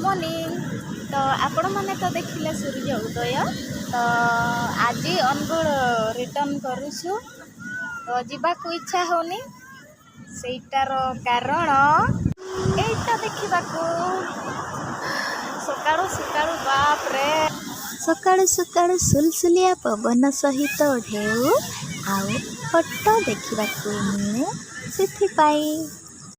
Morning. तो आपण मैंने तो देखिले सूर्य उदय। तो आज अनुगुल रिटर्न करूछु। तो जीवाकू इच्छा होनी सेटार कारण एटा देखिबाकू सकाळु सकाळु बाप रे सकाळु सकाळु सुलसुलिया पवन सहित ढेउ आउ फटो देखिबाकू मिले सेथिपाई